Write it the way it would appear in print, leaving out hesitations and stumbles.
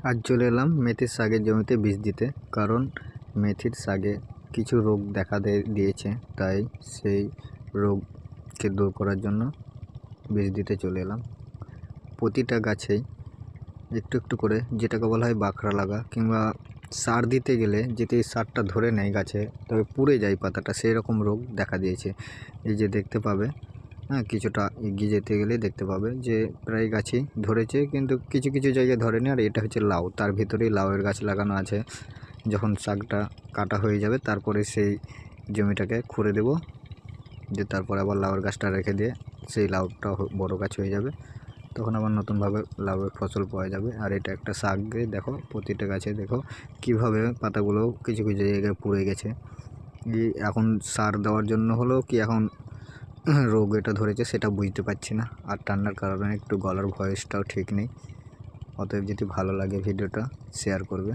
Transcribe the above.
আজ চলে এলাম মেথির শাকের জমিতে বীজ দিতে, কারণ মেথির শাকে কিছু রোগ দেখা দিয়েছে। তাই সেই রোগকে দূর করার জন্য বীজ দিতে চলে এলাম। প্রতিটা গাছেই একটু একটু করে, যেটাকে বলা হয় বাখরা লাগা, কিংবা সার দিতে গেলে যদি সারটা ধরে নেয় গাছে তবে পুড়ে যায় পাতাটা, সেই রকম রোগ দেখা দিয়েছে। এই যে দেখতে পাবে, কিছুটা এগিয়ে যেতে গেলে দেখতে পাবে যে প্রায় গাছই ধরেছে, কিন্তু কিছু কিছু জায়গায় ধরেনি। আর এটা হচ্ছে লাউ, তার ভিতরেই লাউয়ের গাছ লাগানো আছে। যখন শাকটা কাটা হয়ে যাবে তারপরে সেই জমিটাকে খুঁড়ে দেব, যে তারপর আবার লাউয়ের গাছটা রেখে দিয়ে সেই লাউটা বড় গাছ হয়ে যাবে, তখন আবার নতুনভাবে লাউয়ের ফসল পাওয়া যাবে। আর এটা একটা শাকে দেখো, প্রতিটা গাছে দেখো কিভাবে পাতাগুলো কিছু কিছু জায়গায় পুড়ে গেছে। এখন সার দেওয়ার জন্য হলো কি এখন রোগ এটা ধরেছে সেটা বুঝতে পারছি না, আর ঠান্ডার কারণে একটু গলার ভয়েসটাও ঠিক নেই। অতএব যদি ভালো লাগে ভিডিওটা শেয়ার করবে।